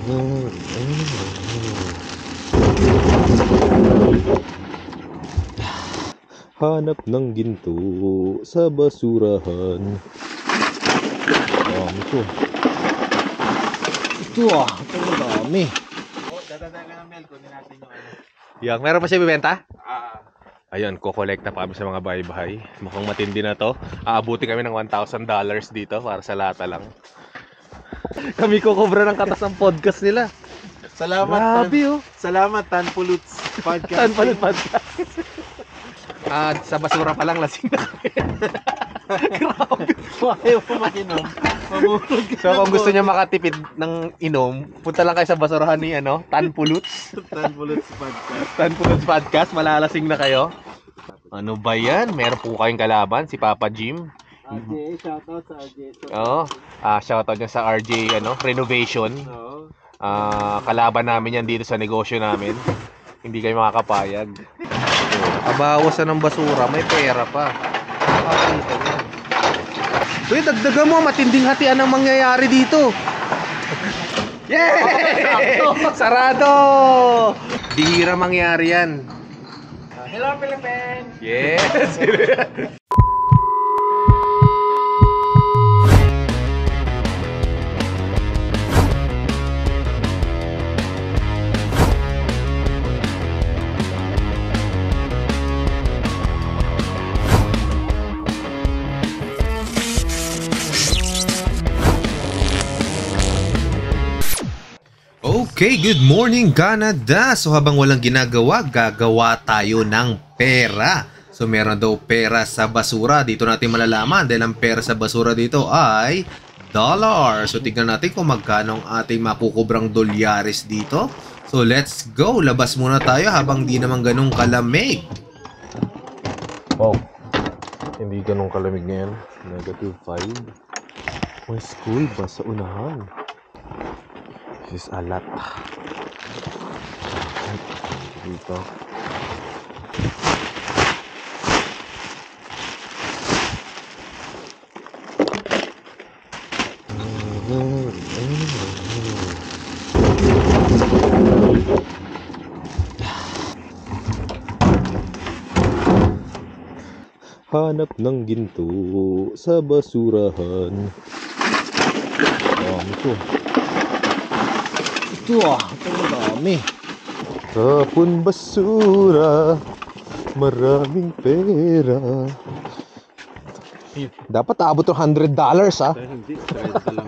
Hanap ng ginto sa basurahan. Ito. Ito ito madami. Dadagdagan ng milk, kunin natin yung ano. Yang, meron pa siya bibenta? Ayun, kukolekta pa kami sa mga bahay-bahay. Mukhang matindi na to. Aabuti kami ng $1,000 dito para sa lata lang. Kami kukubra ng katas ng podcast nila. Salamat. Grabe Salamat Tanpuluts Podcast. Tanpuluts Podcast. Sa basura pa lang lasing na kami. Grabe. Ayaw mo makinom. So kung gusto niya makatipid ng inom, punta lang kayo sa basurahan ni Tanpuluts. Tanpuluts Podcast. Tanpuluts Podcast, malalasing na kayo. Ano ba yan? Meron po kayong kalaban, si Papa Jim. RJ, shoutout sa RJ. Oo. Shoutout niya sa RJ Renovation. Oo. Kalaban namin yan dito sa negosyo namin. Hindi kayo makakapayag. Abawasan ng basura, may pera pa. Makakita niya. Uy, dagdagan mo, matinding hatian ang mangyayari dito. Yay! Sarado! Bihira mangyari yan. Hello Philippines! Yes! Okay, good morning Canada! So habang walang ginagawa, gagawa tayo ng pera. So meron daw pera sa basura. Dito natin malalaman dahil ang pera sa basura dito ay dollar. So tignan natin kung magkano ang ating makukubrang dolyares dito. So let's go! Labas muna tayo habang di naman ganun kalamig. Wow, hindi ganun kalamig ngayon. -5. May school ba sa unahan? This is a lot. Dito. Hanap ng ginto sa basurahan. Ito. Ito madami. Tapon basura, maraming pera. Dapat aabot ng $100 ha. Hindi, 30 lang.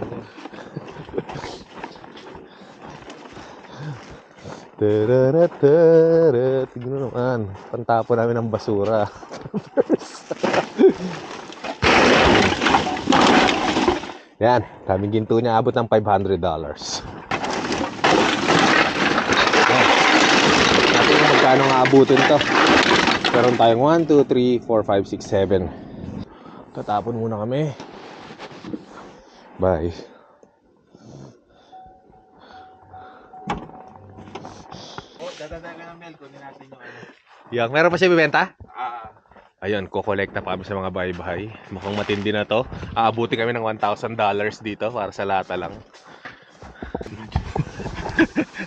Tignan naman, pantapon namin ng basura. Yan, kaming ginto niya abot ng $500. Natin kung magkano nga abutin to. Meron tayong 1, 2, 3, 4, 5, 6, 7. Tatapon muna kami. Bye. Dadagdagan ng milk, kunin natin yung ano. Yang, meron pa siya bibenta? Ayun, kukolekta pa kami sa mga bahay-bahay. Mukhang matindi na to. Aabuti kami ng $1,000 dito para sa lata lang.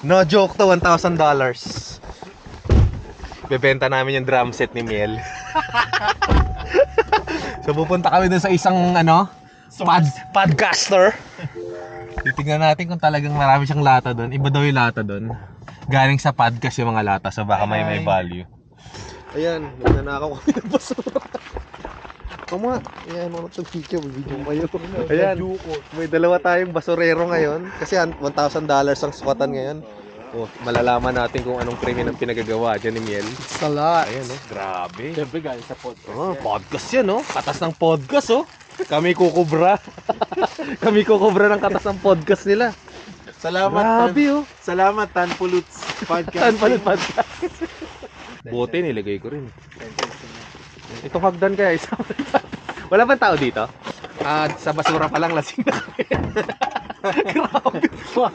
No joke to, $1,000. Bebenta namin yung drum set ni Miel. So pupunta kami dun sa isang podcaster. Titignan natin kung talagang marami siyang lata dun. Iba daw yung lata dun. Galing sa podcast yung mga lata, so baka may value. Ayan, nagnanakaw kami ng basura. Tama, ayan mo na itong video kayo. Ayan, may dalawa tayong basurero ngayon. Kasi $1,000 ang squatan ngayon. Oh, malalaman natin kung anong krimen ang pinagagawa dyan ni Miel. It's a lot. Ayan grabe. Siyempre galing sa podcast. Podcast yan katas ng podcast Kami kukubra. Kami kukubra ng katas ng podcast nila. Salamat. Grabe Salamat Tanpuluts Podcast. Tanpuluts Podcast. Buti nilagay ko rin. Itong hagdan kaya isa. Wala bang tao dito? Sa basura pa lang lasing na kami. Grabe.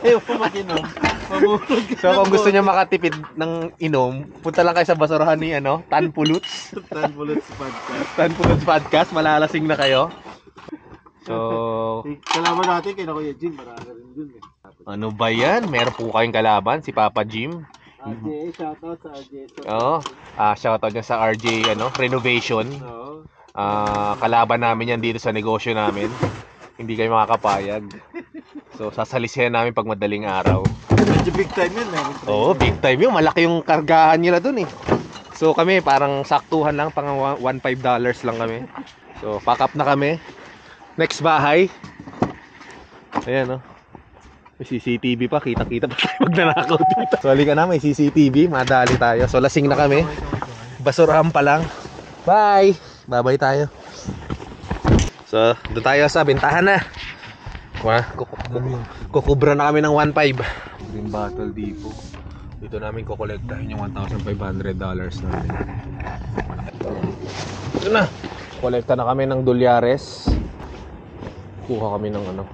Ayaw mo makinom. So kung gusto niya makatipid ng inom, punta lang kayo sa basurahan ni Tanpuluts. Tanpuluts Podcast. Tanpuluts Podcast, malalasing na kayo. So kalaban natin kay Kuya Jim, marami rin dun Ano ba yan? Meron po kayong kalaban, si Papa Jim. RJ, shoutout sa RJ. Oo. Shoutout niya sa RJ Renovation. Oo. Kalaban namin yan dito sa negosyo namin. Hindi kayo makakapayag. So, sasalisihan namin pag madaling araw. Medyo big time yun eh. Oo, big time yun. Malaki yung kargahan nila dun eh. So, kami parang saktuhan lang. Pang $1.5 lang kami. So, pack up na kami. Next bahay. Ayan, oh. May CCTV pa. Kita-kita pa tayo magnanakaw dito. So, halika na. May CCTV. Madali tayo. So, lasing na kami. Basurahan pa lang. Bye! Bye-bye tayo. So, doon tayo sa bentahan na. Kukubra na kami ng 1.5. Green Bottle Depot. Dito namin kukolektahin yung $1,500 namin. Ito na. Kolekta na kami ng dolyares. Kuha kami ng ano.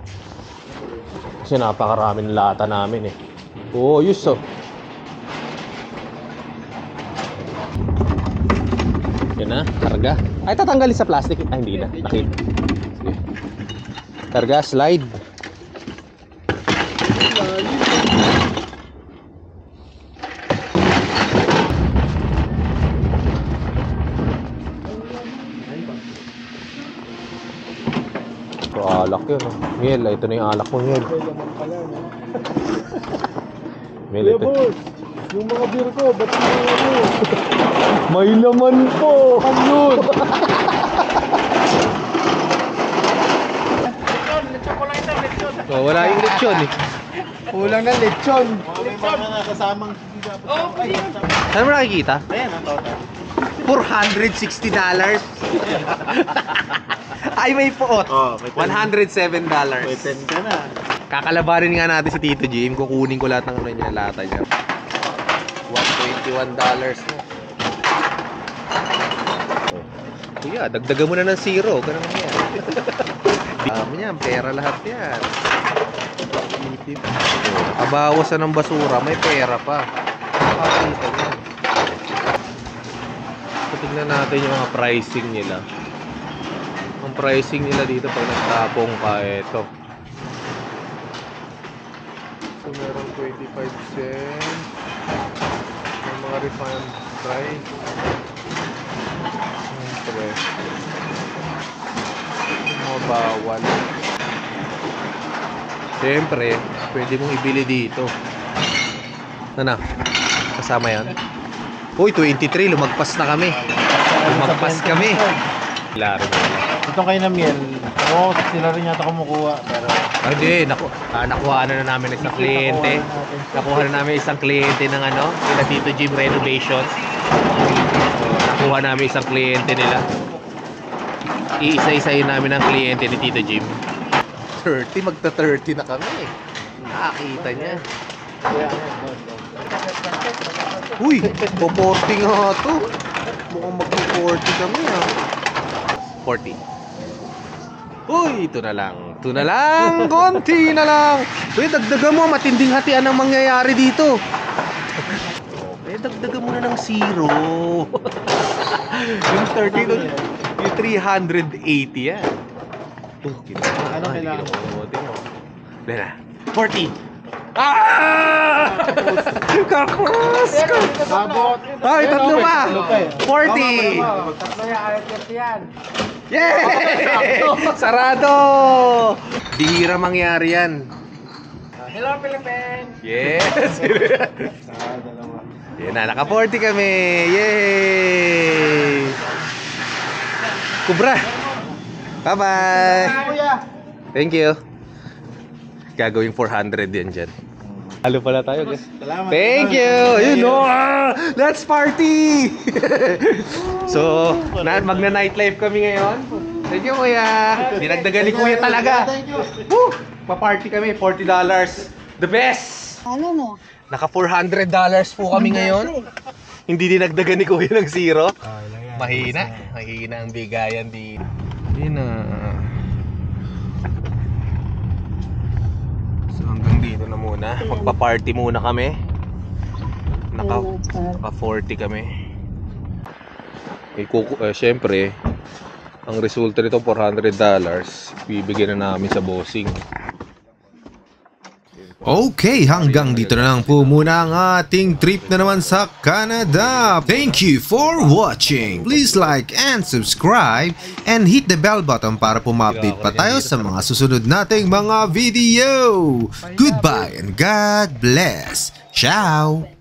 Kasi napakaraming lata namin eh. Oo, yus oh. Yan na, karga. Ay, tatanggalin sa plastic. Ay, hindi na. Nakita. Sige. Karga, slide. So, alak yun. Oh. Miel, ito na yung alak mo, Miel. Miel, ito. boss, yung mga beer ko, ba't yung ano? May laman po! Ano yun? Oh, wala yung lechon eh. Kulang na lechon. May mga nakasamang Saan mo nakikita? Ayan, ang total. $460. Ay, may puot. Oh, may $107. May 10 ka na. Kakalabarin nga natin si Tito Jim. Kukunin ko lahat ng ano niya, lata niya. $121 na. Kuya, dagdagan mo na ng zero. Ganun naman yan. Dami yan, pera lahat yan. Kabawasan ng basura, may pera pa. Nakakita niya. Tignan natin yung mga pricing nila. Ang pricing nila dito pag nagtapong ka, eto. So, meron 25 cents. May mga refined price. Siyempre. Mga bawal. Siyempre, pwede mong ibili dito. Ano? Kasama yan? Uy, 23. Lumagpas na kami. Lumagpas kami. Laro. Ito kayo na miel. Oo, sila rin yata kumukuha. Pero Hindi, nakuha na namin isang kliyente. Nakuha na namin isang kliyente ng ano, nila Tito Jim Renovation. Nakuha namin isang kliyente nila. Iisa-isayin namin ang kliyente ni Tito Jim. 30, magta-30 na kami. Nakakita niya. Uy, po-40 nga to. Mukhang mag-40 kami ha. 40. Uy, ito na lang. Ito na lang. Konti na lang. Uy, dagdagan mo. Matinding hatian ang mangyayari dito. Okay, dagdagan mo na ng zero. Yung 30 doon. Yung 380 yan. ano kailangan? Dahil na. 40. Ah! Kakros! Abot. Ay, tatlo pa! 40! Tatlo yan, ayat yan. Yay! Sarado! Bihira mangyari yan. Hello, Philippines! Yes! Yan na, naka-40 kami! Yay! Kubra! Bye-bye! Kuya! Thank you! Gagawing 400 yan dyan. Halo pala tayo, guys. Salamat. Thank you! You know, let's party! So, magna-nightlife kami ngayon. Thank you, kuya. Dinagdagan ni kuya talaga. Thank you. Woo! Pa-party kami, $40. The best! Ano mo? Naka $400 po kami ngayon. Hindi dinagdagan ni kuya ng zero. Mahina. Mahina ang bigayan din. Yun na. So hanggang dito na muna. Magpa-party muna kami. Naka 40 kami. Syempre, ang resulta nito $400. Bibigyan na namin sa bossing. Okay, hanggang dito na lang po muna ang ating trip na naman sa Canada. Thank you for watching. Please like and subscribe and hit the bell button para po ma-update pa tayo sa mga susunod nating mga video. Goodbye and God bless. Ciao!